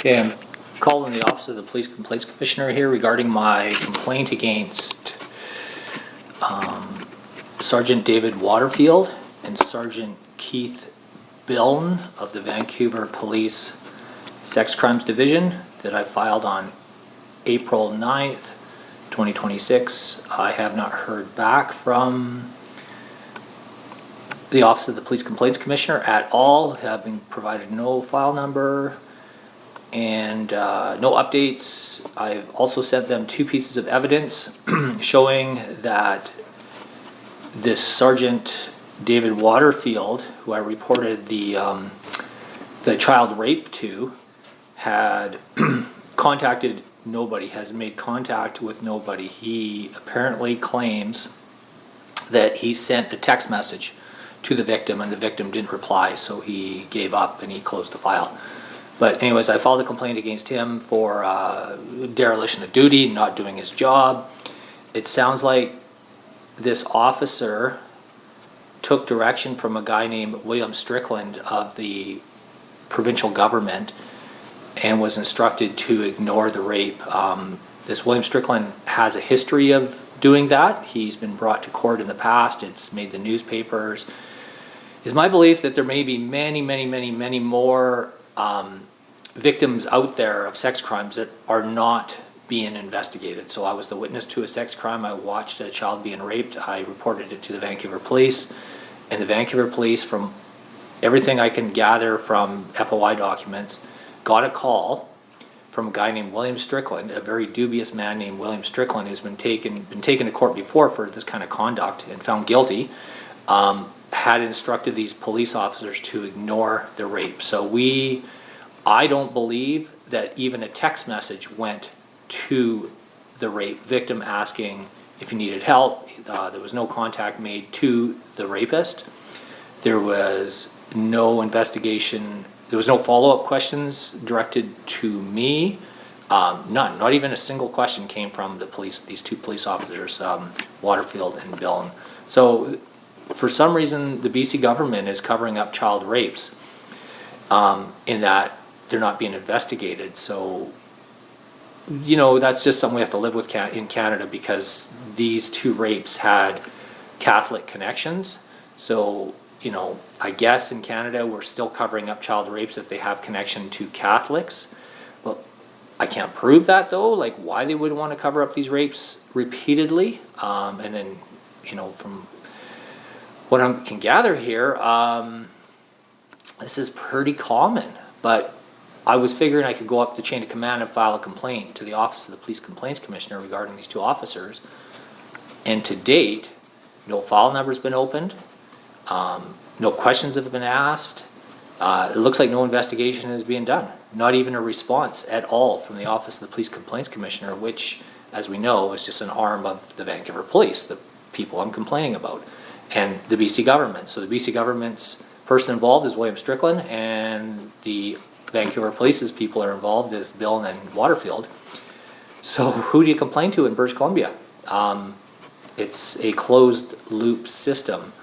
Okay, I'm calling the Office of the Police Complaints Commissioner here regarding my complaint against Sergeant David Waterfield and Sergeant Keith Biln of the Vancouver Police Sex Crimes Division that I filed on April 9th, 2026. I have not heard back from the Office of the Police Complaints Commissioner at all. Have been provided no file number and no updates. I've also sent them 2 pieces of evidence showing that this Sergeant David Waterfield, who I reported the child rape to, had contacted nobody, has made contact with nobody. He apparently claims that he sent a text message to the victim and the victim didn't reply, so he gave up and he closed the file. But anyways, I filed a complaint against him for dereliction of duty, not doing his job. It sounds like this officer took direction from a guy named William Strickland of the provincial government and was instructed to ignore the rape. This William Strickland has a history of doing that. He's been brought to court in the past. It's made the newspapers. It's my belief that there may be many more victims out there of sex crimes that are not being investigated. So I was the witness to a sex crime. I watched a child being raped. I reported it to the Vancouver Police, and the Vancouver Police, from everything I can gather from FOI documents, got a call from a guy named William Strickland, a very dubious man named William Strickland, who's been taken to court before for this kind of conduct and found guilty. Had instructed these police officers to ignore the rape. So I don't believe that even a text message went to the rape victim asking if he needed help. There was no contact made to the rapist. There was no investigation. There was no follow-up questions directed to me. None. Not even a single question came from the police. These 2 police officers, Waterfield and Biln. So for some reason, the BC government is covering up child rapes in that they're not being investigated. So, that's just something we have to live with in Canada, because these 2 rapes had Catholic connections. So, I guess in Canada we're still covering up child rapes if they have connection to Catholics. Well, I can't prove that though, like why they would want to cover up these rapes repeatedly. And then, from what I can gather here, this is pretty common. But I was figuring I could go up the chain of command and file a complaint to the Office of the Police Complaints Commissioner regarding these 2 officers. And to date, no file number's been opened. No questions have been asked. It looks like no investigation is being done. Not even a response at all from the Office of the Police Complaints Commissioner, which, as we know, is just an arm of the Vancouver Police, the people I'm complaining about, and the BC government. So the BC government's person involved is William Strickland, and the Vancouver Police's people are involved is Biln and Waterfield. So who do you complain to in British Columbia? It's a closed loop system,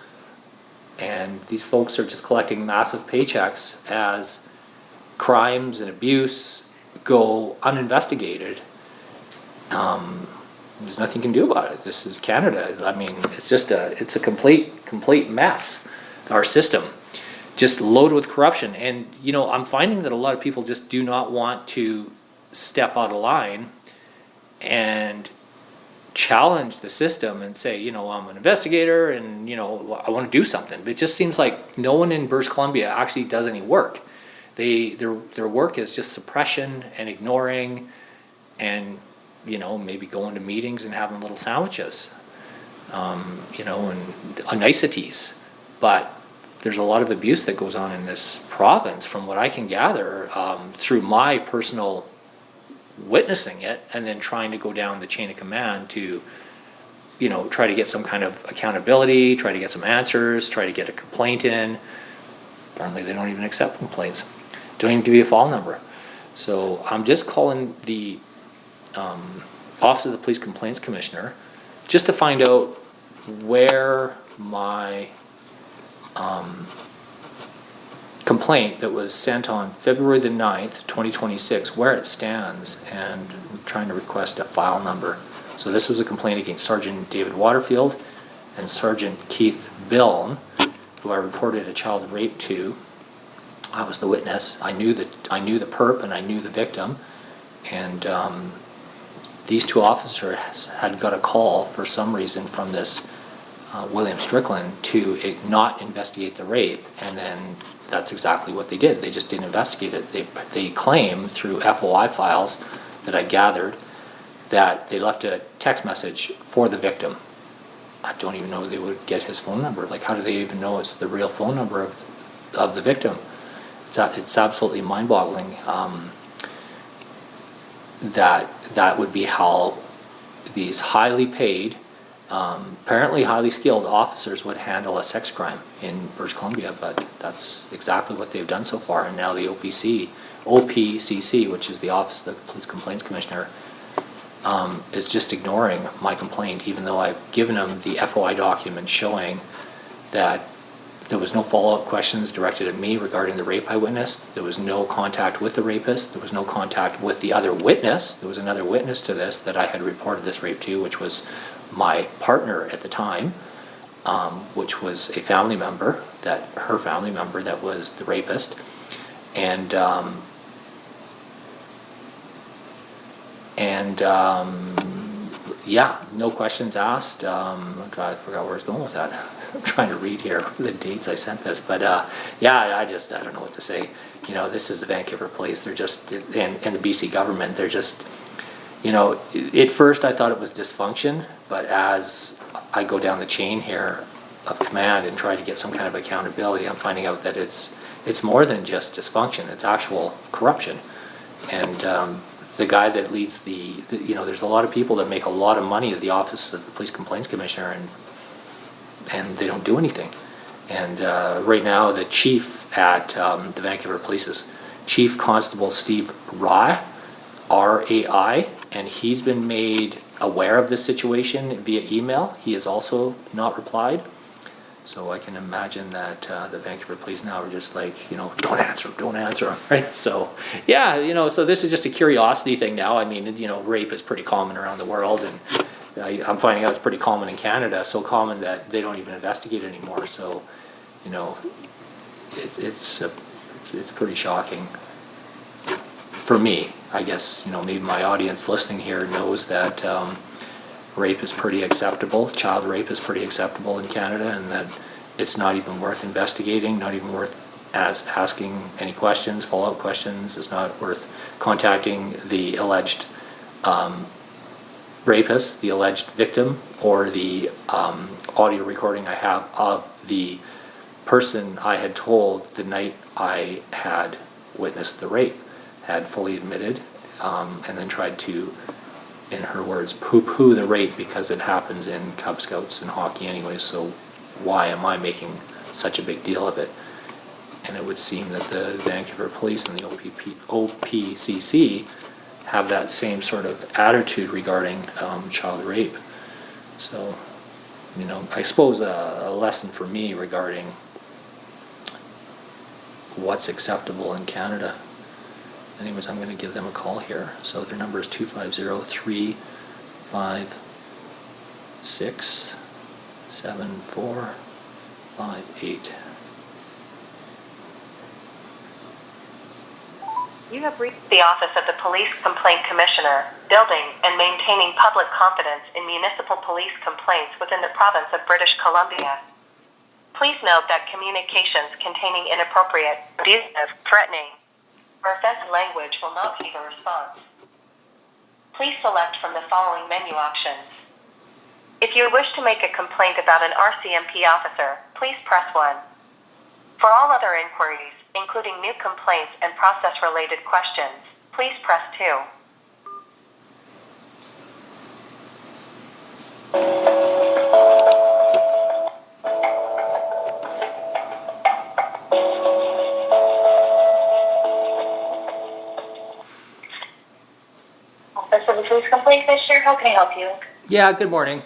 and these folks are just collecting massive paychecks as crimes and abuse go uninvestigated. There's nothing you can do about it. This is Canada. I mean, it's a complete mess. Our system, just loaded with corruption. And I'm finding that a lot of people just do not want to step out of line and challenge the system and say, I'm an investigator and I want to do something. But it just seems like no one in British Columbia actually does any work. Their work is just suppression and ignoring, and maybe going to meetings and having little sandwiches, and niceties. But there's a lot of abuse that goes on in this province, from what I can gather, through my personal witnessing it, and then trying to go down the chain of command to, try to get some kind of accountability, try to get some answers, try to get a complaint in. Apparently they don't even accept complaints. Don't even give you a file number. So I'm just calling the Office of the Police Complaints Commissioner just to find out where my complaint that was sent on February the 9th, 2026, where it stands, and I'm trying to request a file number. So this was a complaint against Sergeant David Waterfield and Sergeant Keith Biln, who I reported a child rape to. I was the witness. I knew the perp and I knew the victim, and these two officers had got a call for some reason from this William Strickland to not investigate the rape, and then that's exactly what they did. They just didn't investigate it. They claim through FOI files that I gathered that they left a text message for the victim. I don't even know they would get his phone number. Like, how do they even know it's the real phone number of the victim? It's absolutely mind-boggling that would be how these highly paid, apparently highly skilled officers would handle a sex crime in British Columbia, but that's exactly what they've done so far. And now the OPCC, which is the Office of the Police Complaints Commissioner, is just ignoring my complaint, even though I've given them the FOI document showing that there was no follow-up questions directed at me regarding the rape I witnessed. There was no contact with the rapist. There was no contact with the other witness. There was another witness to this that I had reported this rape to, which was my partner at the time, which was a family member, her family member that was the rapist. And yeah, no questions asked. I forgot where I was going with that. I'm trying to read here the dates I sent this, but yeah, I don't know what to say. You know, this is the Vancouver Police. They're just, and the BC government, they're just, you know, at first I thought it was dysfunction, but as I go down the chain here of command and try to get some kind of accountability, I'm finding out that it's more than just dysfunction. It's actual corruption. And the guy that leads you know, there's a lot of people that make a lot of money at the Office of the Police Complaints Commissioner, and they don't do anything. And right now, the chief at the Vancouver Police is Chief Constable Steve Rai, R-A-I, and he's been made aware of this situation via email. He has also not replied. So I can imagine that the Vancouver Police now are just like, you know, don't answer, right? So yeah, you know, so this is just a curiosity thing now. I mean, you know, rape is pretty common around the world, and I'm finding out it's pretty common in Canada, so common that they don't even investigate anymore. So, you know, it's pretty shocking for me. I guess, you know, maybe my audience listening here knows that rape is pretty acceptable. Child rape is pretty acceptable in Canada, and that it's not even worth investigating, not even worth asking any questions, follow-up questions. It's not worth contacting the alleged rapist, the alleged victim, or the audio recording I have of the person I had told the night I had witnessed the rape, had fully admitted, and then tried to, in her words, poo-poo the rape because it happens in Cub Scouts and hockey anyway, so why am I making such a big deal of it? And it would seem that the Vancouver Police and the OPCC have that same sort of attitude regarding child rape. So, you know, I suppose a lesson for me regarding what's acceptable in Canada. Anyways, I'm going to give them a call here. So their number is 250-356-7458. You have reached the Office of the Police Complaint Commissioner, building and maintaining public confidence in municipal police complaints within the province of British Columbia. Please note that communications containing inappropriate, abusive, threatening, or offensive language will not receive a response. Please select from the following menu options. If you wish to make a complaint about an RCMP officer, please press 1. For all other inquiries, including new complaints and process-related questions, please press 2. Office of the Police Complaint Commissioner, how can I help you? Yeah, good morning.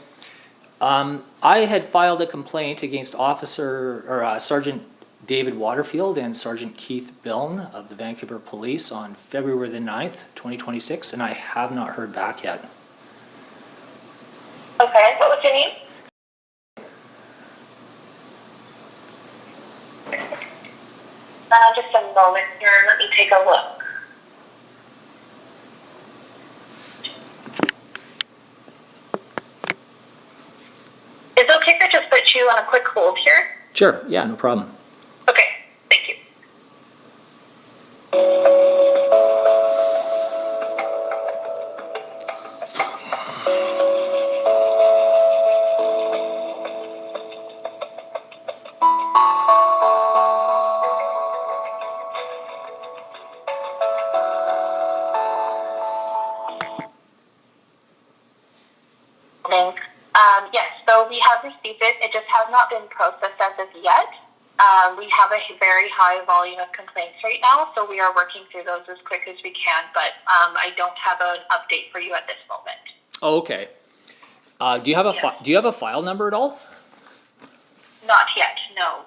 I had filed a complaint against Sergeant David Waterfield and Sergeant Keith Biln of the Vancouver Police on February the 9th, 2026, and I have not heard back yet. Okay, what was your name? Just a moment here, let me take a look. Is it okay if I just put you on a quick hold here? Sure, yeah, no problem. Okay, thank you. Yes, so we have received it. It just has not been processed as of yet. We have a very high volume of complaints right now, so we are working through those as quick as we can, but I don't have an update for you at this moment. Oh, okay. Do you have a file number at all? Not yet, no.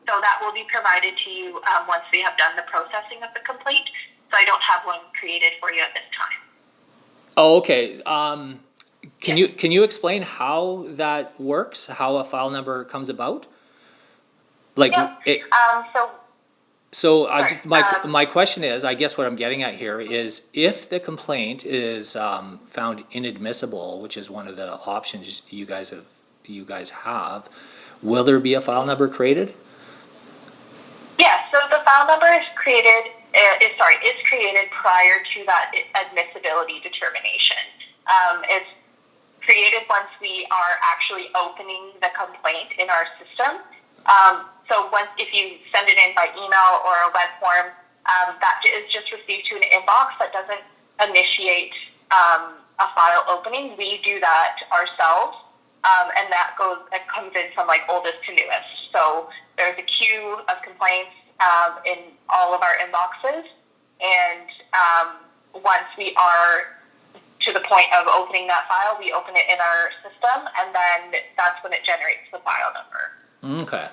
So that will be provided to you once we have done the processing of the complaint. So I don't have one created for you at this time. Oh, okay. Can you explain how that works? How a file number comes about? Like my question is, I guess what I'm getting at here is, if the complaint is found inadmissible, which is one of the options you guys have, will there be a file number created? Yeah. So the file number is created. Is created prior to that admissibility determination. It's created once we are actually opening the complaint in our system. So if you send it in by email or a web form, that is just received to an inbox. That doesn't initiate a file opening. We do that ourselves, and it comes in from like oldest to newest. So there's a queue of complaints in all of our inboxes, and once we are to the point of opening that file, we open it in our system, and then that's when it generates the file number. Okay.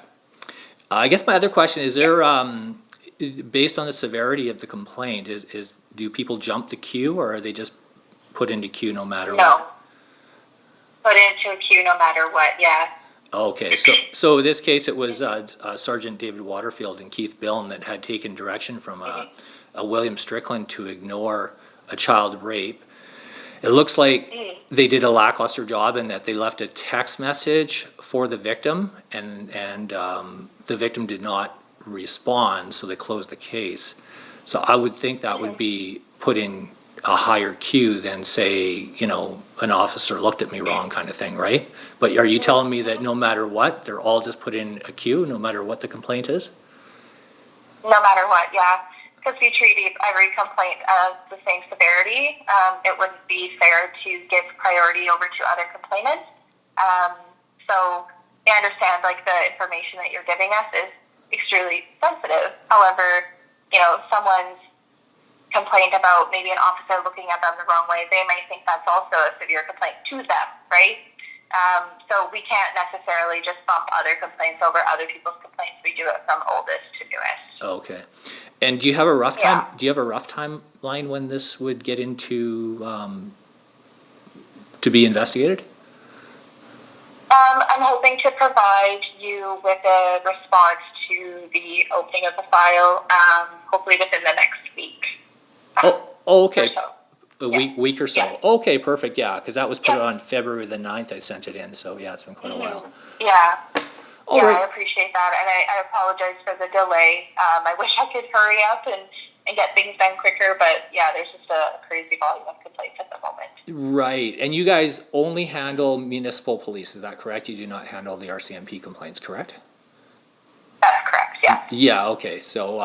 I guess my other question is, there, based on the severity of the complaint, do people jump the queue, or are they just put into queue no matter what? No. Put into a queue no matter what, yeah. Okay, so in this case it was Sergeant David Waterfield and Keith Biln that had taken direction from a William Strickland to ignore a child rape. It looks like they did a lackluster job in that they left a text message for the victim, and the victim did not respond, so they closed the case. So I would think that would be put in a higher queue than, say, an officer looked at me wrong kind of thing, right? But are you telling me that no matter what, they're all just put in a queue, no matter what the complaint is? No matter what, yeah. Because we treat every complaint as the same severity. It wouldn't be fair to give priority over to other complainants. So I understand, the information that you're giving us is extremely sensitive. However, someone's complained about maybe an officer looking at them the wrong way, they might think that's also a severe complaint to them, right? So we can't necessarily just bump other complaints over other people's complaints. We do it from oldest to newest. Okay. And do you have a rough time? Do you have a rough timeline when this would get into to be investigated? I'm hoping to provide you with a response to the opening of the file, hopefully within the next week. Okay. So. Week or so. Yeah. Okay, perfect. Yeah, because that was put on February the 9th. I sent it in, so yeah, it's been quite a while. Yeah. All right. I appreciate that, and I apologize for the delay. I wish I could hurry up and get things done quicker, but yeah, there's just a crazy volume of complaints at the moment. Right, and you guys only handle municipal police, is that correct? You do not handle the RCMP complaints, correct? That's correct, yeah. Yeah, okay, so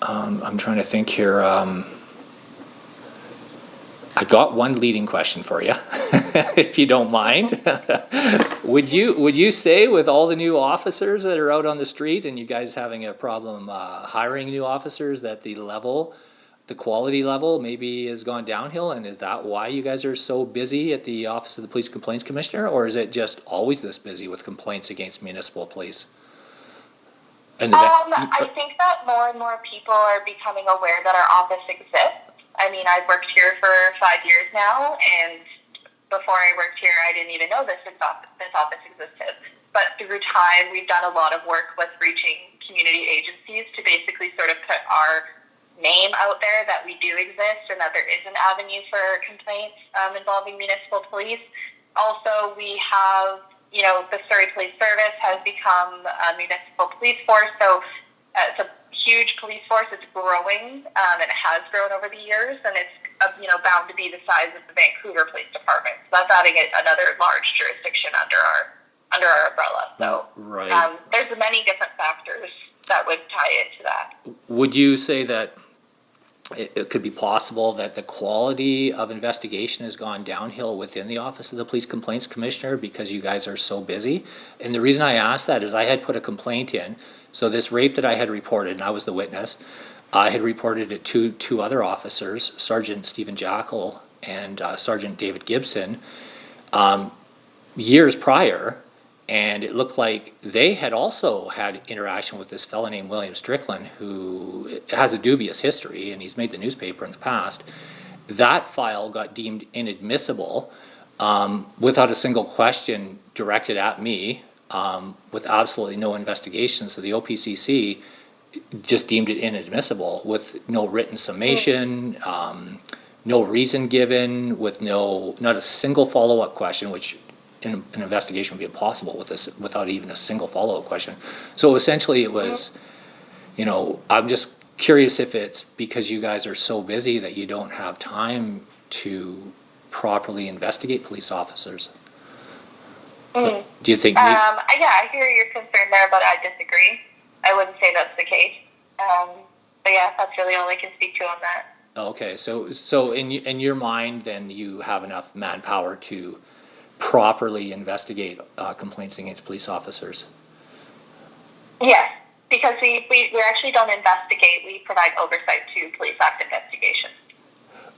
I'm trying to think here. I got one leading question for you, if you don't mind. Would you say, with all the new officers that are out on the street and you guys having a problem hiring new officers, that the quality level maybe has gone downhill, and is that why you guys are so busy at the Office of the Police Complaints Commissioner, or is it just always this busy with complaints against municipal police? And I think that more and more people are becoming aware that our office exists. I mean, I've worked here for 5 years now, and before I worked here, I didn't even know this office existed. But through time, we've done a lot of work with reaching community agencies to basically sort of put our name out there that we do exist and that there is an avenue for complaints involving municipal police. Also, we have, the Surrey Police Service has become a municipal police force, so it's a huge police force. It's growing, and it has grown over the years, and it's bound to be the size of the Vancouver Police Department. So that's adding another large jurisdiction under our umbrella. So right. There's many different factors that would tie into that. Would you say that it could be possible that the quality of investigation has gone downhill within the Office of the Police Complaints Commissioner because you guys are so busy? And the reason I asked that is I had put a complaint in. So this rape that I had reported, and I was the witness, I had reported it to two other officers, Sergeant Stephen Jackal and Sergeant David Gibson, years prior. And it looked like they had also had interaction with this fellow named William Strickland, who has a dubious history, and he's made the newspaper in the past. That file got deemed inadmissible without a single question directed at me, with absolutely no investigation. So the OPCC just deemed it inadmissible with no written summation, no reason given, with not a single follow-up question, which an investigation would be impossible with this without even a single follow-up question. So essentially it was, I'm just curious if it's because you guys are so busy that you don't have time to properly investigate police officers. Do you think? Yeah, I hear your concern there, but I disagree. I wouldn't say that's the case. But yeah, that's really all I can speak to on that. Okay, so in your mind, then you have enough manpower to properly investigate complaints against police officers? Yes, because we actually don't investigate. We provide oversight to police act investigations.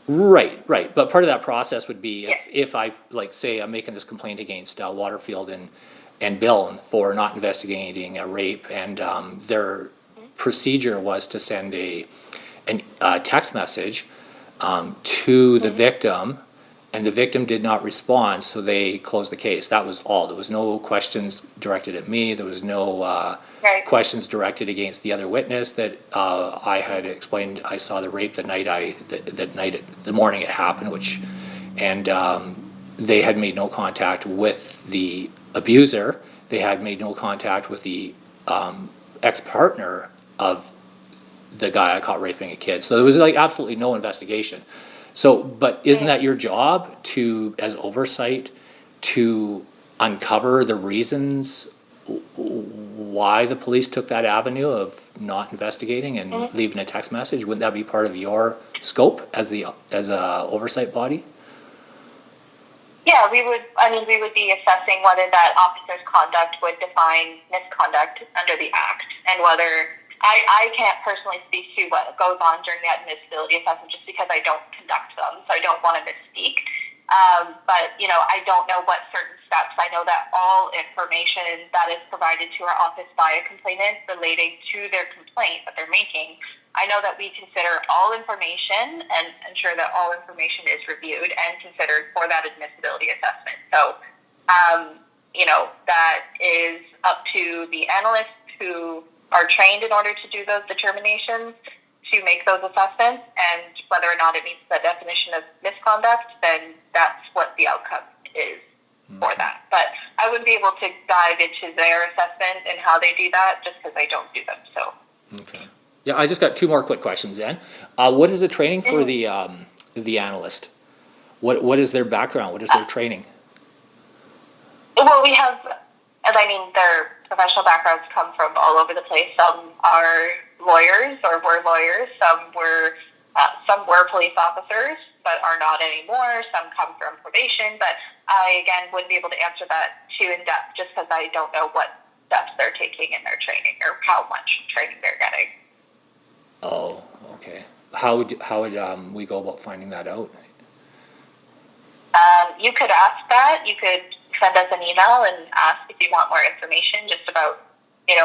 Right. But part of that process would be if I, say I'm making this complaint against Waterfield and Bill for not investigating a rape, and their procedure was to send a text message to the victim, and the victim did not respond, so they closed the case. That was all. There was no questions directed at me. There was no questions directed against the other witness that I had explained. I saw the rape the morning it happened, and they had made no contact with the abuser. They had made no contact with the ex-partner of the guy I caught raping a kid. So there was absolutely no investigation. So, but isn't that your job as oversight, to uncover the reasons why the police took that avenue of not investigating and leaving a text message? Wouldn't that be part of your scope as a oversight body? Yeah, we would be assessing whether that officer's conduct would define misconduct under the Act, and whether I can't personally speak to what goes on during the admissibility assessment just because I don't conduct them, so I don't want to misspeak. But, I don't know what certain steps. I know that all information that is provided to our office by a complainant relating to their complaint that they're making, I know that we consider all information and ensure that all information is reviewed and considered for that admissibility assessment. So, that is up to the analysts who are trained in order to do those determinations to make those assessments, and whether or not it meets the definition of misconduct, then that's what the outcome is for that. But I wouldn't be able to dive into their assessment and how they do that just because I don't do them. So. Okay. Yeah, I just got two more quick questions then. What is the training for the analyst? What is their background? What is their training? Well, we have, their professional backgrounds come from all over the place. Some are lawyers or were lawyers. Some were police officers, but are not anymore. Some come from probation. But I, again, wouldn't be able to answer that too in depth just because I don't know what steps they're taking in their training or how much training they're getting. Oh, okay. How would we go about finding that out? You could ask that. You could send us an email and ask if you want more information just about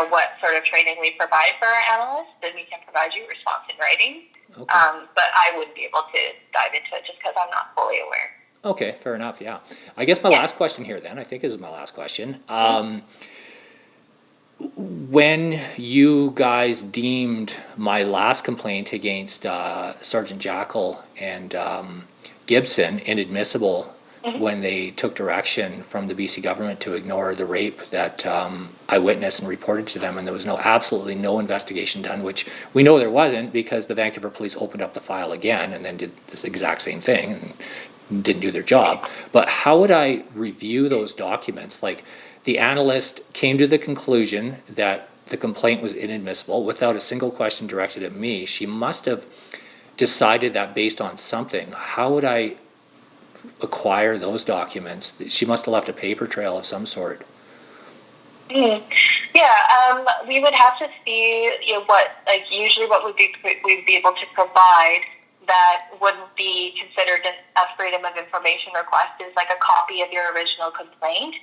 what sort of training we provide for our analysts, then we can provide you a response in writing. Okay. But I wouldn't be able to dive into it just because I'm not fully aware. Okay, fair enough, yeah. I guess my last question here then, I think this is my last question. When you guys deemed my last complaint against Sergeant Jackal and Gibson inadmissible when they took direction from the BC government to ignore the rape that I witnessed and reported to them, and there was absolutely no investigation done, which we know there wasn't because the Vancouver police opened up the file again and then did this exact same thing and didn't do their job. But how would I review those documents? Like, the analyst came to the conclusion that the complaint was inadmissible without a single question directed at me. She must have decided that based on something. How would I acquire those documents? She must have left a paper trail of some sort. Yeah, we would have to see usually what we'd be able to provide that wouldn't be considered a freedom of information request is like a copy of your original complaint.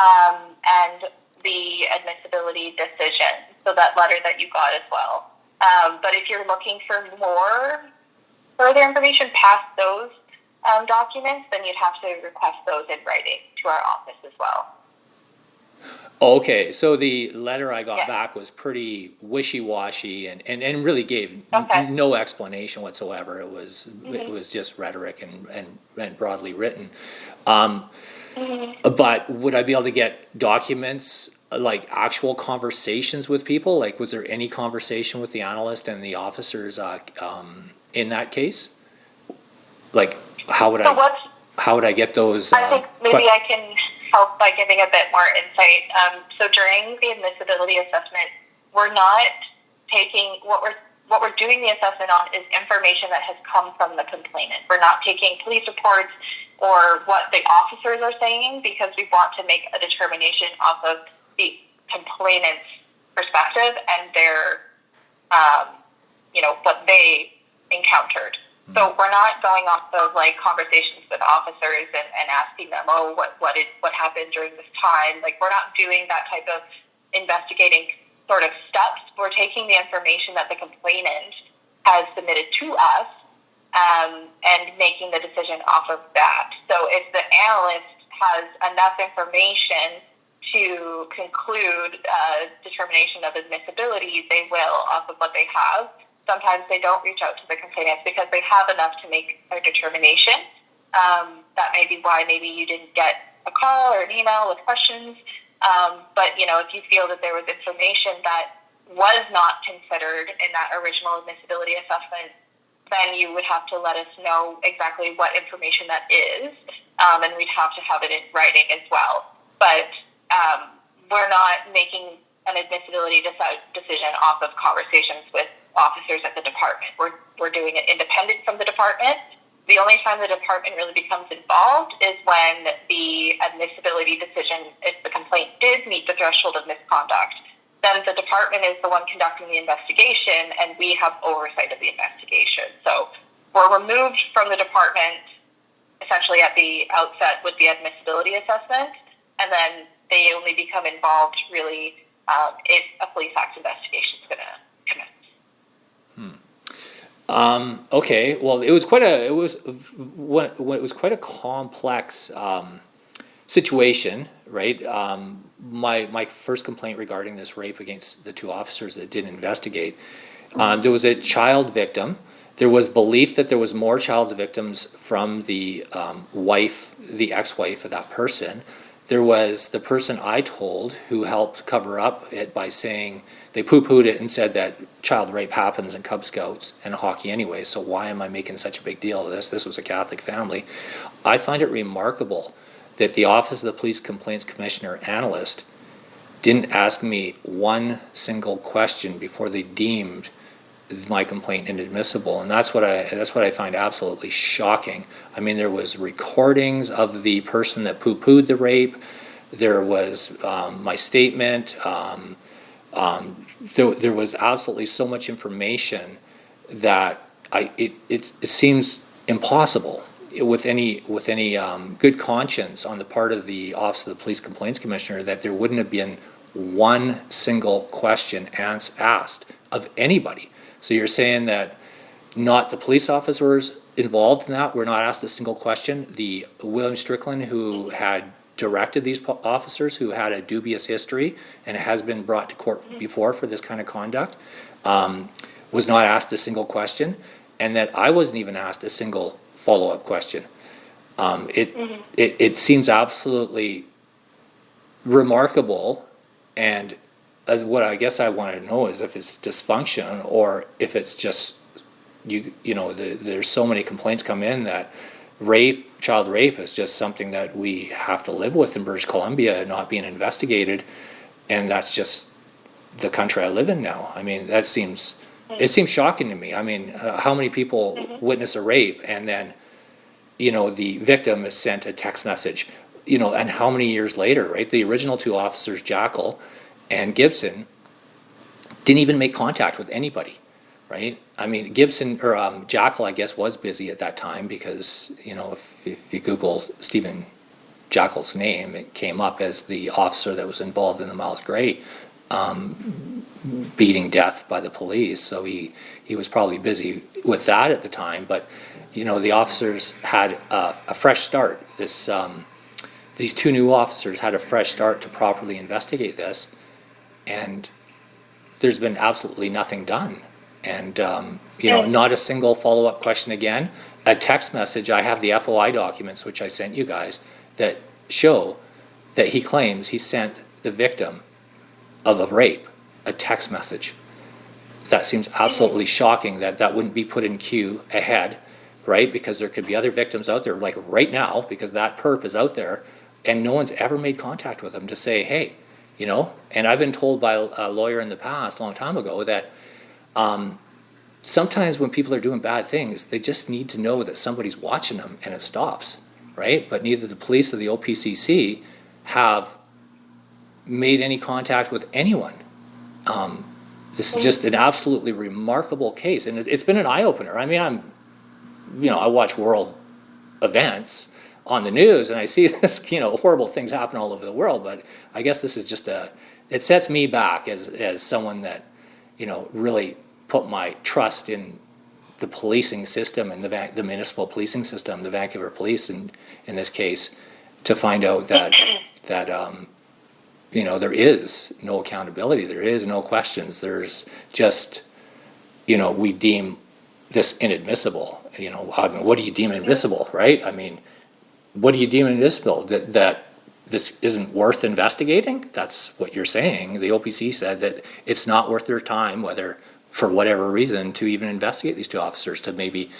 And the admissibility decision, so that letter that you got as well. But if you're looking for more further information past those documents, then you'd have to request those in writing to our office as well. Okay, so the letter I got back was pretty wishy-washy and really gave no explanation whatsoever. It was just rhetoric and broadly written. But would I be able to get documents, like actual conversations with people? Like, was there any conversation with the analyst and the officers in that case? Like, how would I get those? I think maybe I can help by giving a bit more insight. So during the admissibility assessment, we're not taking what we're doing the assessment on is information that has come from the complainant. We're not taking police reports or what the officers are saying, because we want to make a determination off of the complainant's perspective and their, what they encountered. So we're not going off of like conversations with officers and asking them, what happened during this time? Like, we're not doing that type of investigating sort of steps. We're taking the information that the complainant has submitted to us and making the decision off of that. So if the analyst has enough information to conclude determination of admissibility, they will off of what they have. Sometimes they don't reach out to the complainants because they have enough to make a determination. That may be why maybe you didn't get a call or an email with questions. But, if you feel that there was information that was not considered in that original admissibility assessment, then you would have to let us know exactly what information that is, and we'd have to have it in writing as well. But we're not making an admissibility decision off of conversations with officers at the department. We're doing it independent from the department. The only time the department really becomes involved is when the admissibility decision, if the complaint did meet the threshold of misconduct, then the department is the one conducting the investigation and we have oversight of the investigation. So we're removed from the department essentially at the outset with the admissibility assessment, and then they only become involved really if a police act investigation is going to commence. Okay, well, it was quite a complex situation, right? My first complaint regarding this rape against the two officers that didn't investigate, there was a child victim. There was belief that there was more child victims from the the ex-wife of that person. There was the person I told who helped cover up it by saying they poo-pooed it and said that child rape happens in Cub Scouts and hockey anyway, so why am I making such a big deal of this? This was a Catholic family. I find it remarkable that the Office of the Police Complaints Commissioner analyst didn't ask me one single question before they deemed my complaint inadmissible, and that's what I find absolutely shocking. I mean, there was recordings of the person that poo-pooed the rape. There was my statement. There was absolutely so much information that it seems impossible with any good conscience on the part of the Office of the Police Complaints Commissioner that there wouldn't have been one single question asked of anybody. So you're saying that not the police officers involved in that were not asked a single question. The William Strickland, who had directed these officers, who had a dubious history and has been brought to court before for this kind of conduct, was not asked a single question, and that I wasn't even asked a single follow-up question. It seems absolutely remarkable, and what I guess I want to know is if it's dysfunction or if it's just there's so many complaints come in that child rape is just something that we have to live with in British Columbia, not being investigated, and that's just the country I live in now. I mean, it seems shocking to me. I mean, how many people witness a rape and then the victim is sent a text message, and how many years later, right? The original two officers, Jackal and Gibson, didn't even make contact with anybody, right? I mean, Gibson or Jackal, I guess, was busy at that time because if you Google Stephen Jackal's name, it came up as the officer that was involved in the Miles Gray beating death by the police. So he was probably busy with that at the time. But the officers had a fresh start. These two new officers had a fresh start to properly investigate this, and there's been absolutely nothing done. And not a single follow-up question again. A text message. I have the FOI documents which I sent you guys that show that he claims he sent the victim of a rape a text message. That seems absolutely shocking that wouldn't be put in queue ahead, right? Because there could be other victims out there, like right now, because that perp is out there, and no one's ever made contact with him to say, hey, And I've been told by a lawyer in the past, a long time ago, that sometimes when people are doing bad things, they just need to know that somebody's watching them and it stops, right? But neither the police or the OPCC have made any contact with anyone. This is just an absolutely remarkable case, and it's been an eye-opener. I mean, I watch world events on the news, and I see this, horrible things happen all over the world. But I guess this is just it sets me back as someone that, really put my trust in the policing system and the municipal policing system, the Vancouver Police, in this case, to find out that there is no accountability, there is no questions, there's just, we deem this inadmissible. I mean, what do you deem inadmissible, right? I mean, what do you deem inadmissible? That this isn't worth investigating? That's what you're saying. The OPC said that it's not worth their time, whether for whatever reason, to even investigate these two officers, to maybe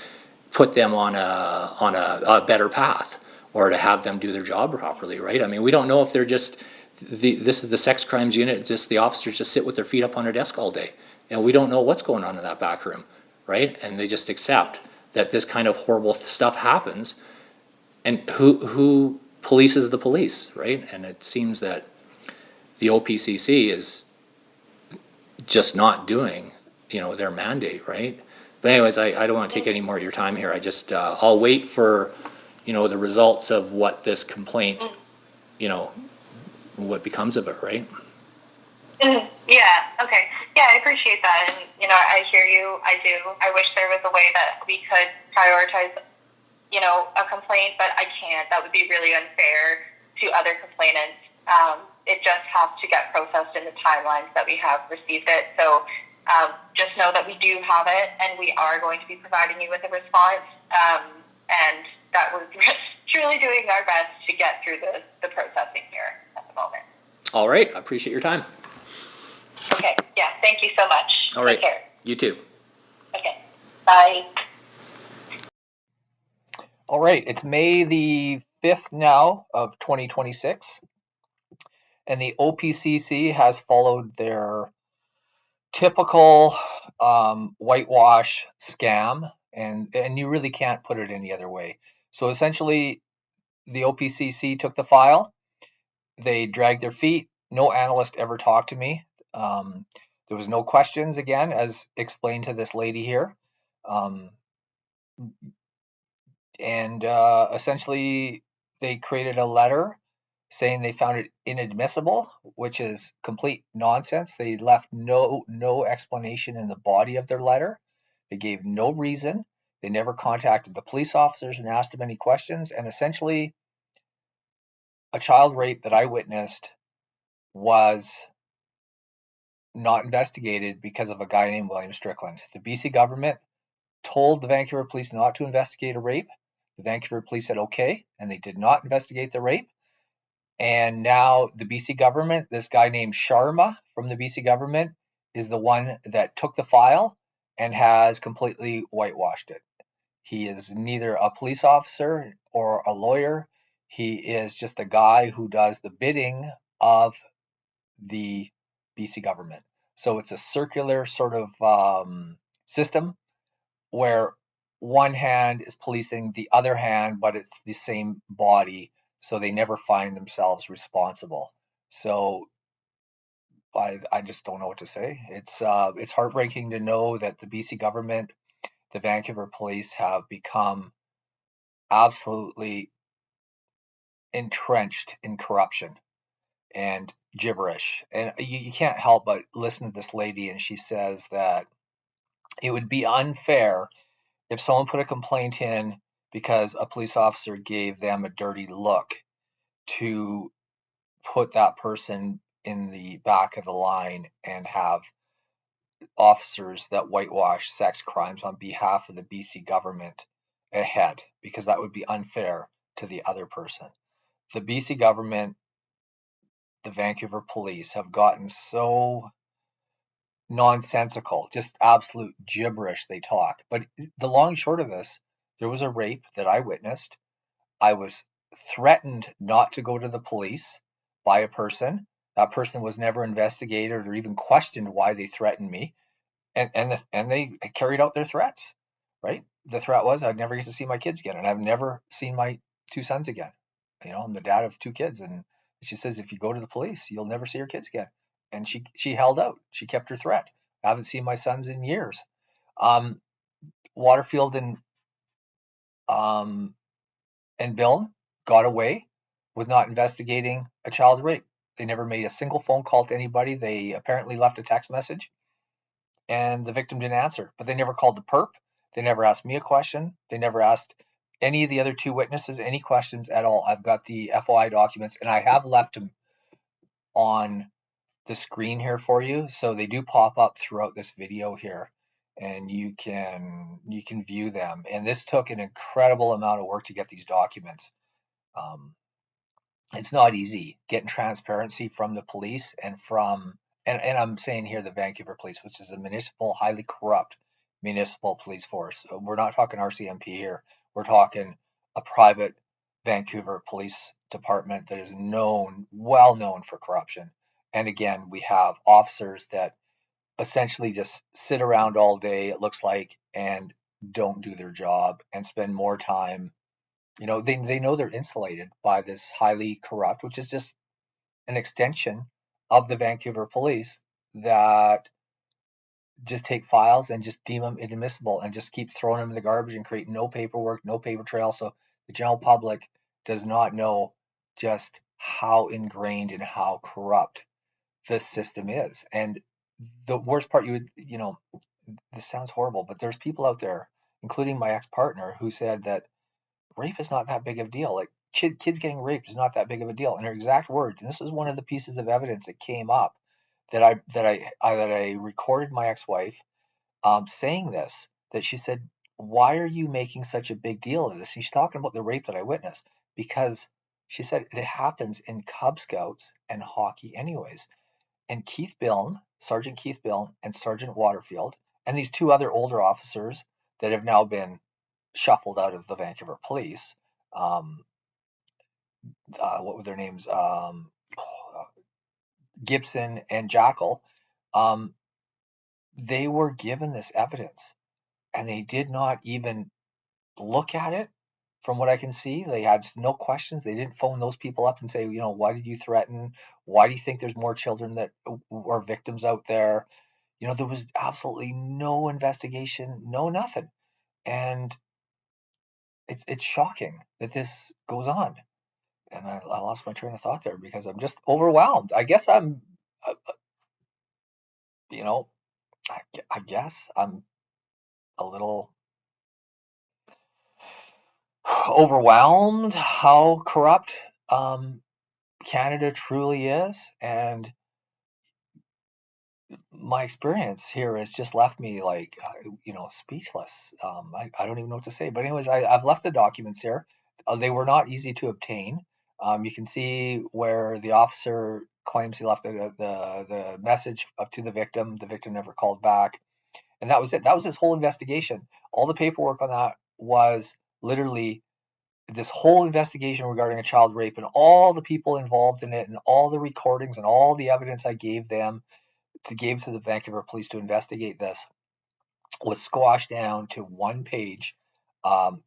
put them on a better path, or to have them do their job properly, right? I mean, we don't know if they're just this is the sex crimes unit, just the officers just sit with their feet up on a desk all day, and we don't know what's going on in that back room, right? And they just accept that this kind of horrible stuff happens, and who polices the police, right? And it seems that the OPCC is just not doing their mandate, right? But anyways, I don't want to take any more of your time here. I just I'll wait for the results of what this complaint what becomes of it, right? Yeah, okay. Yeah, I appreciate that. And, I hear you. I do. I wish there was a way that we could prioritize, a complaint, but I can't. That would be really unfair to other complainants. It just has to get processed in the timelines that we have received it. So just know that we do have it, and we are going to be providing you with a response, and that we're truly doing our best to get through the processing here at the moment. All right. I appreciate your time. Okay. Yeah. Thank you so much. All right. Take care. You too. Okay. Bye. All right. It's May the 5th now of 2026, and the OPCC has followed their typical whitewash scam, and you really can't put it any other way. So essentially, the OPCC took the file, they dragged their feet. No analyst ever talked to me. There was no questions, again, as explained to this lady here. And essentially, they created a letter saying they found it inadmissible, which is complete nonsense. They left no explanation in the body of their letter. They gave no reason. They never contacted the police officers and asked them any questions. And essentially, a child rape that I witnessed was not investigated because of a guy named William Strickland. The BC government told the Vancouver police not to investigate a rape. The Vancouver police said okay, and they did not investigate the rape. And now the BC government, this guy named Sharma from the BC government, is the one that took the file and has completely whitewashed it. He is neither a police officer or a lawyer. He is just a guy who does the bidding of the BC government. So it's a circular sort of system where one hand is policing the other hand, but it's the same body, so they never find themselves responsible. So I just don't know what to say. It's heartbreaking to know that the BC government, the Vancouver police have become absolutely entrenched in corruption and gibberish. And you can't help but listen to this lady, and she says that it would be unfair if someone put a complaint in because a police officer gave them a dirty look to put that person in the back of the line and have officers that whitewash sex crimes on behalf of the BC government ahead, because that would be unfair to the other person. The BC government, the Vancouver police have gotten so nonsensical, just absolute gibberish they talk. But the long and short of this, there was a rape that I witnessed. I was threatened not to go to the police by a person. That person was never investigated or even questioned why they threatened me. And they carried out their threats, right? The threat was I'd never get to see my kids again, and I've never seen my two sons again. I'm the dad of two kids, and she says if you go to the police, you'll never see your kids again. And she held out. She kept her threat. I haven't seen my sons in years. Waterfield and Bill got away with not investigating a child rape. They never made a single phone call to anybody. They apparently left a text message, and the victim didn't answer. But they never called the perp. They never asked me a question. They never asked any of the other two witnesses any questions at all. I've got the FOI documents, and I have left them on the screen here for you. So they do pop up throughout this video here, and you can view them. And this took an incredible amount of work to get these documents. It's not easy getting transparency from the police and I'm saying here the Vancouver police, which is a municipal, highly corrupt municipal police force. We're not talking RCMP here. We're talking a private Vancouver police department that is well known for corruption. And again, we have officers that essentially just sit around all day, it looks like, and don't do their job and spend more time. They know they're insulated by this highly corrupt, which is just an extension of the Vancouver police that just take files and just deem them inadmissible and just keep throwing them in the garbage and create no paperwork, no paper trail. So the general public does not know just how ingrained and how corrupt this system is. And the worst part, this sounds horrible, but there's people out there, including my ex-partner, who said that rape is not that big of a deal. Like kids getting raped is not that big of a deal. And her exact words, and this was one of the pieces of evidence that came up that I recorded my ex-wife saying this, that she said, "Why are you making such a big deal of this?" She's talking about the rape that I witnessed, because she said it happens in Cub Scouts and hockey anyways. And Sergeant Keith Biln and Sergeant Waterfield, and these two other older officers that have now been shuffled out of the Vancouver police. What were their names? Gibson and Jackal. They were given this evidence, and they did not even look at it. From what I can see, they had no questions. They didn't phone those people up and say, why did you threaten? Why do you think there's more children that are victims out there? There was absolutely no investigation, no nothing. And it's shocking that this goes on. and I lost my train of thought there because I'm just overwhelmed. I guess I'm, you know, I guess I'm a little overwhelmed how corrupt Canada truly is, and my experience here has just left me like, speechless. I don't even know what to say. But anyways, I've left the documents here. They were not easy to obtain. You can see where the officer claims he left the message up to the victim. The victim never called back. And that was it. That was his whole investigation. All the paperwork on that was literally this whole investigation regarding a child rape and all the people involved in it and all the recordings and all the evidence I gave them to the Vancouver police to investigate this was squashed down to one page,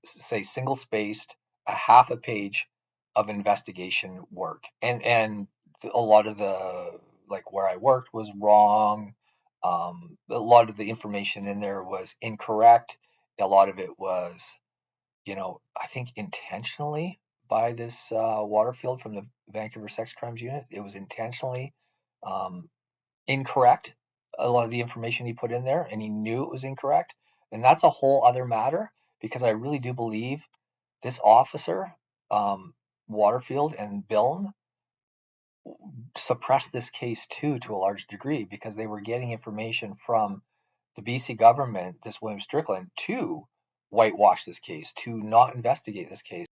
say single spaced, a half a page of investigation work, and a lot of the like where I worked was wrong. A lot of the information in there was incorrect. A lot of it was, I think intentionally by this Waterfield from the Vancouver Sex Crimes Unit. It was intentionally incorrect, a lot of the information he put in there, and he knew it was incorrect. And that's a whole other matter because I really do believe this officer, Waterfield and Billen, suppressed this case too to a large degree because they were getting information from the BC government, this William Strickland, to whitewash this case, to not investigate this case.